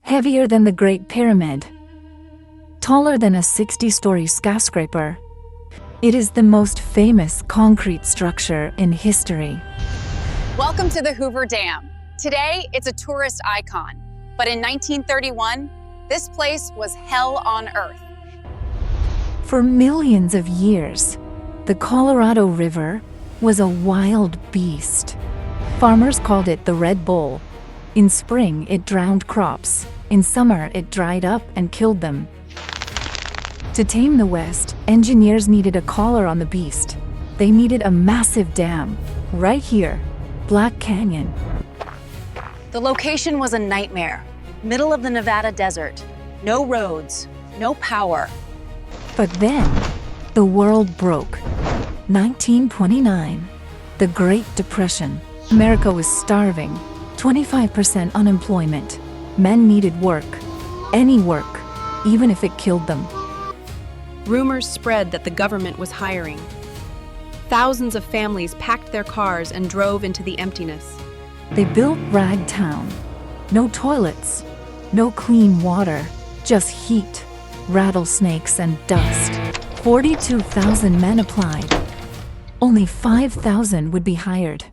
heavier than the Great Pyramid, taller than a 60-story skyscraper. It is the most famous concrete structure in history. Welcome to the Hoover Dam. Today, it's a tourist icon, but in 1931, this place was hell on earth. For millions of years, the Colorado River was a wild beast. Farmers called it the Red Bull. In spring, it drowned crops. In summer, it dried up and killed them. To tame the West, engineers needed a collar on the beast. They needed a massive dam, right here, Black Canyon. The location was a nightmare. Middle of the Nevada desert. No roads, no power. But then, the world broke. 1929, the Great Depression. America was starving, 25% unemployment. Men needed work, any work, even if it killed them. Rumors spread that the government was hiring. Thousands of families packed their cars and drove into the emptiness. They built Rag Town. No toilets, no clean water, just heat, rattlesnakes, and dust. 42,000 men applied. Only 5,000 would be hired.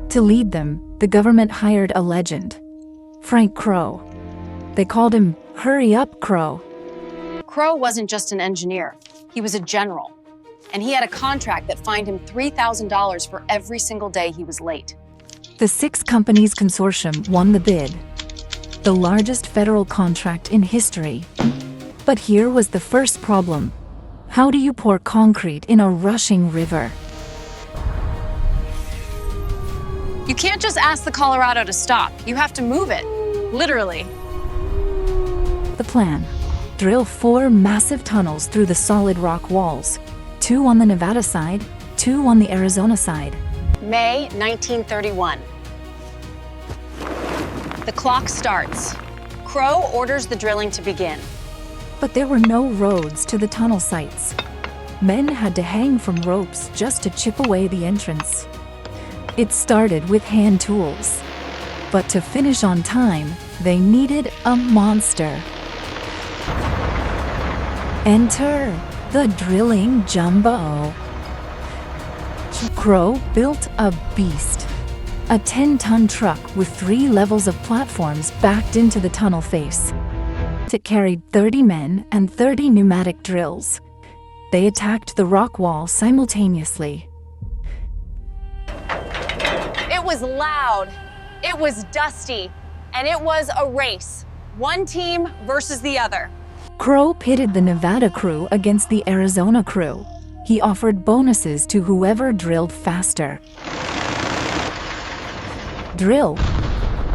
To lead them, the government hired a legend, Frank Crow. They called him Hurry Up Crow. Crow wasn't just an engineer, he was a general. And he had a contract that fined him $3,000 for every single day he was late. The 6 companies consortium won the bid, the largest federal contract in history. But here was the first problem. How do you pour concrete in a rushing river? You can't just ask the Colorado to stop. You have to move it, literally. The plan: drill 4 massive tunnels through the solid rock walls, 2 on the Nevada side, 2 on the Arizona side. May 1931. The clock starts. Crow orders the drilling to begin. But there were no roads to the tunnel sites. Men had to hang from ropes just to chip away the entrance. It started with hand tools. But to finish on time, they needed a monster. Enter the drilling jumbo. Crow built a beast. A 10-ton truck with 3 levels of platforms backed into the tunnel face. It carried 30 men and 30 pneumatic drills. They attacked the rock wall simultaneously. It was loud, it was dusty, and it was a race. One team versus the other. Crow pitted the Nevada crew against the Arizona crew. He offered bonuses to whoever drilled faster. Drill,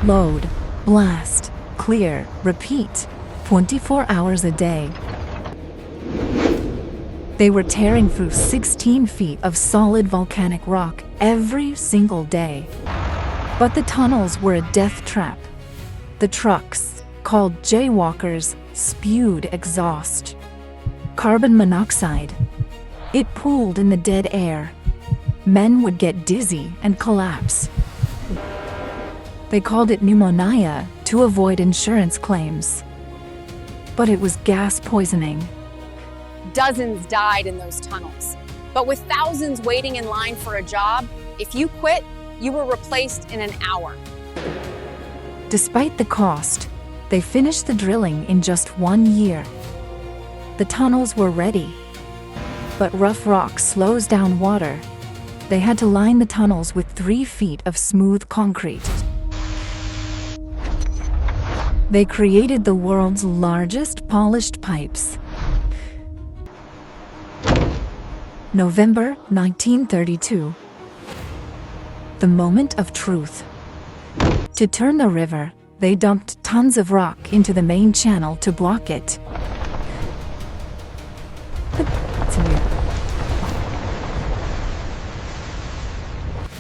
load, blast, clear, repeat, 24 hours a day. They were tearing through 16 feet of solid volcanic rock every single day. But the tunnels were a death trap. The trucks, called jaywalkers, spewed exhaust. Carbon monoxide. It pooled in the dead air. Men would get dizzy and collapse. They called it pneumonia to avoid insurance claims. But it was gas poisoning. Dozens died in those tunnels. But with thousands waiting in line for a job, if you quit, you were replaced in an hour. Despite the cost, they finished the drilling in just 1 year. The tunnels were ready. But rough rock slows down water. They had to line the tunnels with 3 feet of smooth concrete. They created the world's largest polished pipes. November 1932. The moment of truth. To turn the river, they dumped tons of rock into the main channel to block it.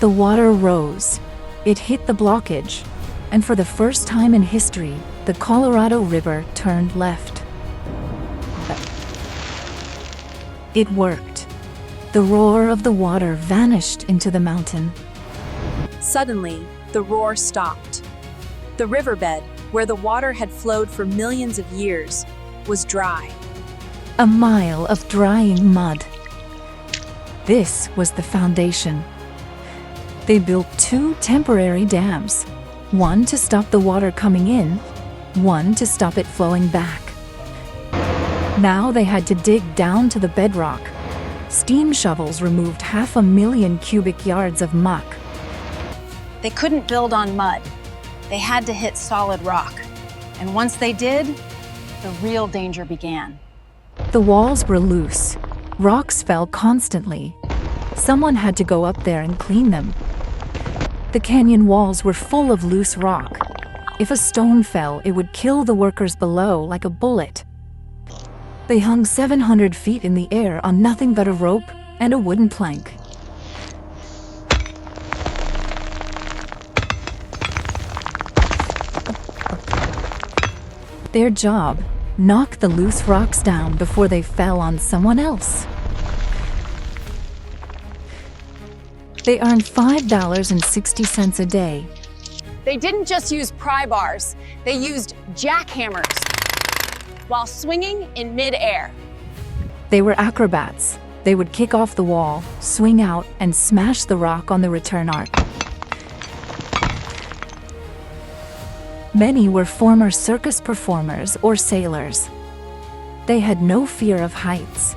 The water rose. It hit the blockage. And for the first time in history, the Colorado River turned left. It worked. The roar of the water vanished into the mountain. Suddenly, the roar stopped. The riverbed, where the water had flowed for millions of years, was dry. A mile of drying mud. This was the foundation. They built 2 temporary dams, one to stop the water coming in, one to stop it flowing back. Now they had to dig down to the bedrock. Steam shovels removed 500,000 cubic yards of muck. They couldn't build on mud. They had to hit solid rock. And once they did, the real danger began. The walls were loose. Rocks fell constantly. Someone had to go up there and clean them. The canyon walls were full of loose rock. If a stone fell, it would kill the workers below like a bullet. They hung 700 feet in the air on nothing but a rope and a wooden plank. Their job: knock the loose rocks down before they fell on someone else. They earned $5.60 a day. They didn't just use pry bars, they used jackhammers while swinging in mid-air. They were acrobats. They would kick off the wall, swing out, and smash the rock on the return arc. Many were former circus performers or sailors. They had no fear of heights.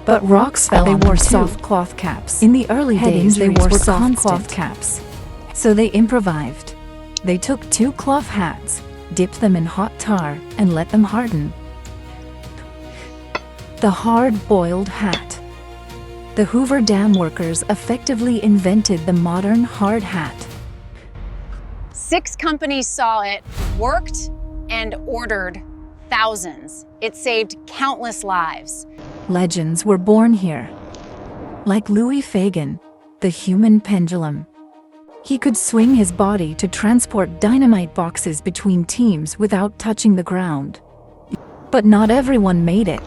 But rocks fell. They wore soft cloth caps. In the early days, they wore soft cloth caps. So they improvised. They took 2 cloth hats, dipped them in hot tar, and let them harden. The hard-boiled hat. The Hoover Dam workers effectively invented the modern hard hat. 6 companies saw it, worked, and ordered thousands. It saved countless lives. Legends were born here. Like Louis Fagan, the human pendulum. He could swing his body to transport dynamite boxes between teams without touching the ground. But not everyone made it.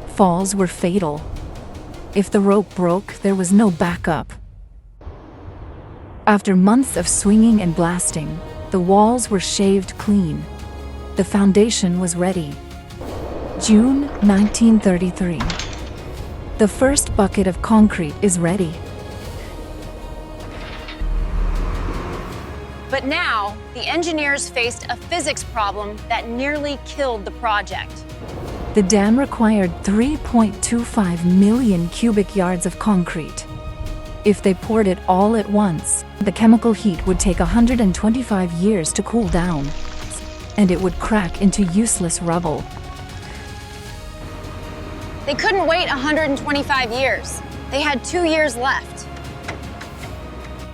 Falls were fatal. If the rope broke, there was no backup. After months of swinging and blasting, the walls were shaved clean. The foundation was ready. June 1933. The first bucket of concrete is ready. But now, the engineers faced a physics problem that nearly killed the project. The dam required 3.25 million cubic yards of concrete. If they poured it all at once, the chemical heat would take 125 years to cool down, and it would crack into useless rubble. They couldn't wait 125 years. They had 2 years left.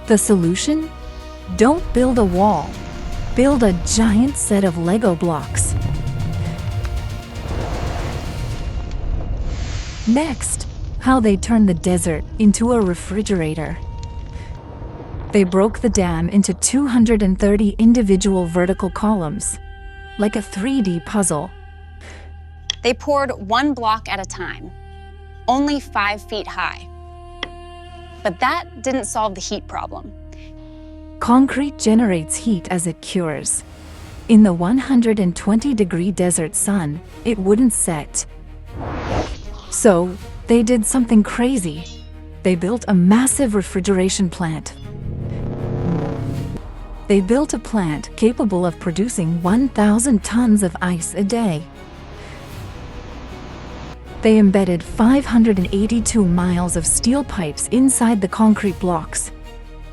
The solution? Don't build a wall. Build a giant set of Lego blocks. Next, how they turned the desert into a refrigerator. They broke the dam into 230 individual vertical columns, like a 3D puzzle. They poured 1 block at a time, only 5 feet high. But that didn't solve the heat problem. Concrete generates heat as it cures. In the 120-degree desert sun, it wouldn't set. So, they did something crazy. They built a massive refrigeration plant. They built a plant capable of producing 1,000 tons of ice a day. They embedded 582 miles of steel pipes inside the concrete blocks.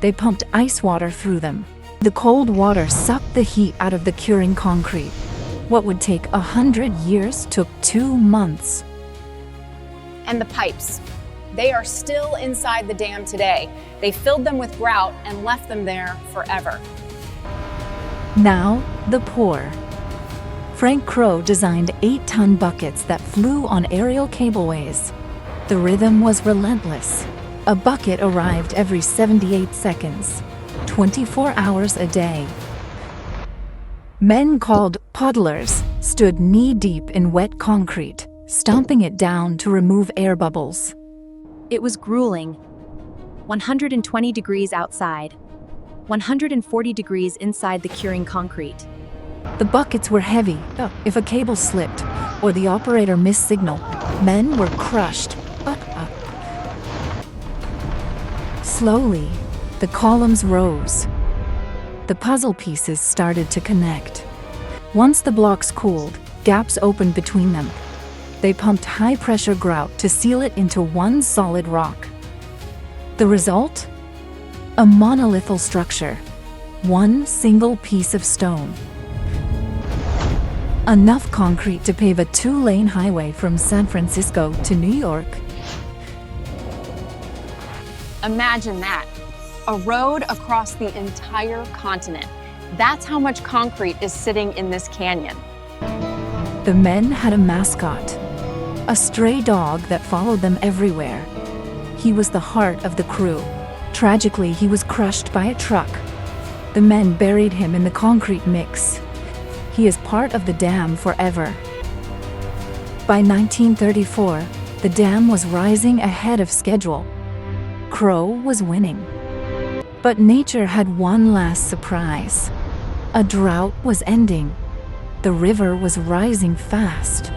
They pumped ice water through them. The cold water sucked the heat out of the curing concrete. What would take 100 years took 2 months. And the pipes. They are still inside the dam today. They filled them with grout and left them there forever. Now, the pour. Frank Crowe designed 8-ton buckets that flew on aerial cableways. The rhythm was relentless. A bucket arrived every 78 seconds, 24 hours a day. Men called puddlers stood knee-deep in wet concrete, stomping it down to remove air bubbles. It was grueling. 120 degrees outside. 140 degrees inside the curing concrete. The buckets were heavy. If a cable slipped or the operator missed signal, men were crushed. Slowly, the columns rose. The puzzle pieces started to connect. Once the blocks cooled, gaps opened between them. They pumped high-pressure grout to seal it into one solid rock. The result? A monolithal structure. One single piece of stone. Enough concrete to pave a 2-lane highway from San Francisco to New York. Imagine that. A road across the entire continent. That's how much concrete is sitting in this canyon. The men had a mascot, a stray dog that followed them everywhere. He was the heart of the crew. Tragically, he was crushed by a truck. The men buried him in the concrete mix. He is part of the dam forever. By 1934, the dam was rising ahead of schedule. Crow was winning. But nature had one last surprise. A drought was ending. The river was rising fast.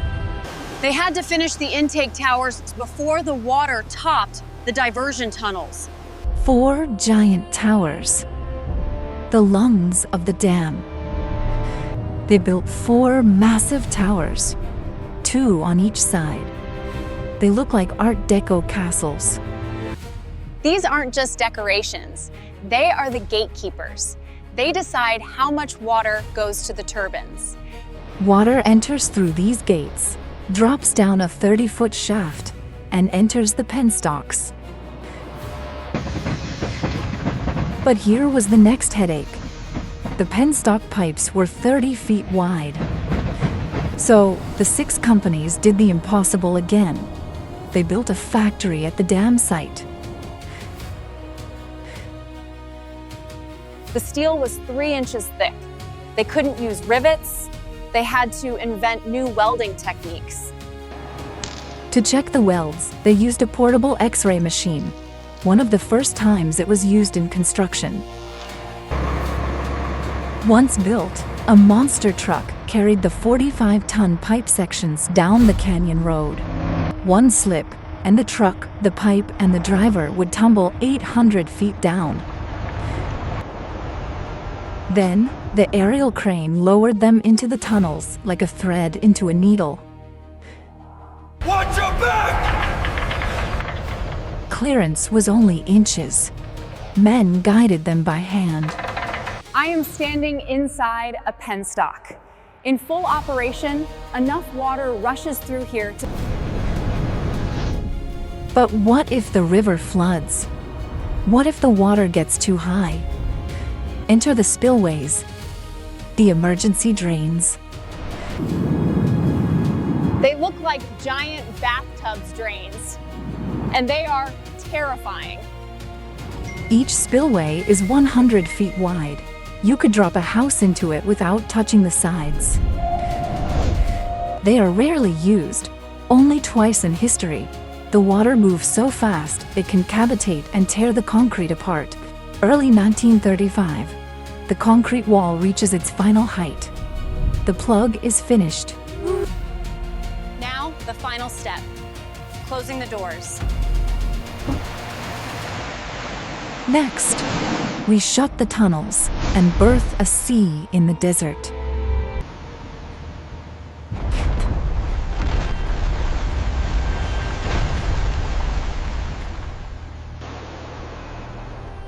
They had to finish the intake towers before the water topped the diversion tunnels. 4 giant towers. The lungs of the dam. They built 4 massive towers, 2 on each side. They look like Art Deco castles. These aren't just decorations. They are the gatekeepers. They decide how much water goes to the turbines. Water enters through these gates, drops down a 30-foot shaft, and enters the penstocks. But here was the next headache. The penstock pipes were 30 feet wide. So, the 6 companies did the impossible again. They built a factory at the dam site. The steel was 3 inches thick. They couldn't use rivets. They had to invent new welding techniques. To check the welds, they used a portable X-ray machine, one of the first times it was used in construction. Once built, a monster truck carried the 45-ton pipe sections down the canyon road. One slip, and the truck, the pipe, and the driver would tumble 800 feet down. Then, the aerial crane lowered them into the tunnels like a thread into a needle. Watch your back! Clearance was only inches. Men guided them by hand. I am standing inside a penstock. In full operation, enough water rushes through here to... But what if the river floods? What if the water gets too high? Enter the spillways, the emergency drains. They look like giant bathtubs drains, and they are terrifying. Each spillway is 100 feet wide. You could drop a house into it without touching the sides. They are rarely used, only twice in history. The water moves so fast it can cavitate and tear the concrete apart. Early 1935, the concrete wall reaches its final height. The plug is finished. Now, the final step, closing the doors. Next, we shut the tunnels and birth a sea in the desert.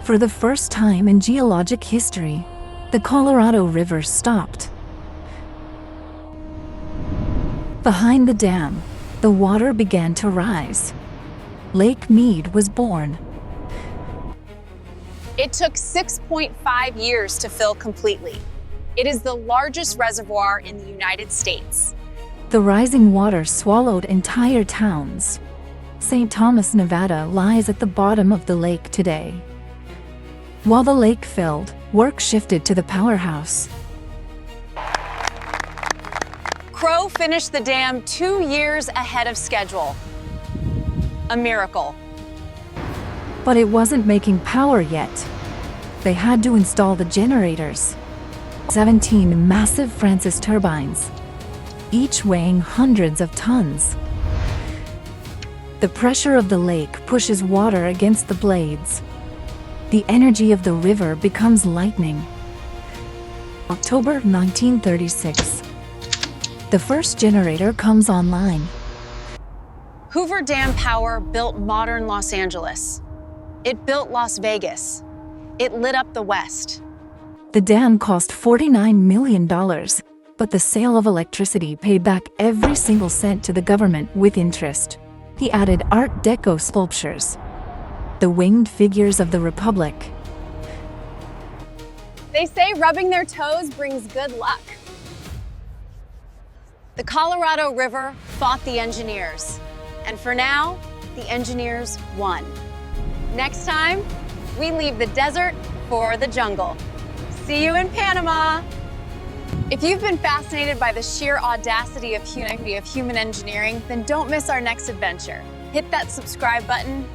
For the first time in geologic history, the Colorado River stopped. Behind the dam, the water began to rise. Lake Mead was born. It took 6.5 years to fill completely. It is the largest reservoir in the United States. The rising water swallowed entire towns. St. Thomas, Nevada lies at the bottom of the lake today. While the lake filled, work shifted to the powerhouse. Crow finished the dam 2 years ahead of schedule. A miracle. But it wasn't making power yet. They had to install the generators. 17 massive Francis turbines, each weighing hundreds of tons. The pressure of the lake pushes water against the blades. The energy of the river becomes lightning. October 1936. The first generator comes online. Hoover Dam power built modern Los Angeles. It built Las Vegas. It lit up the West. The dam cost $49 million, but the sale of electricity paid back every single cent to the government with interest. He added Art Deco sculptures, the winged figures of the Republic. They say rubbing their toes brings good luck. The Colorado River fought the engineers, and for now, the engineers won. Next time, we leave the desert for the jungle. See you in Panama. If you've been fascinated by the sheer audacity of human engineering, then don't miss our next adventure. Hit that subscribe button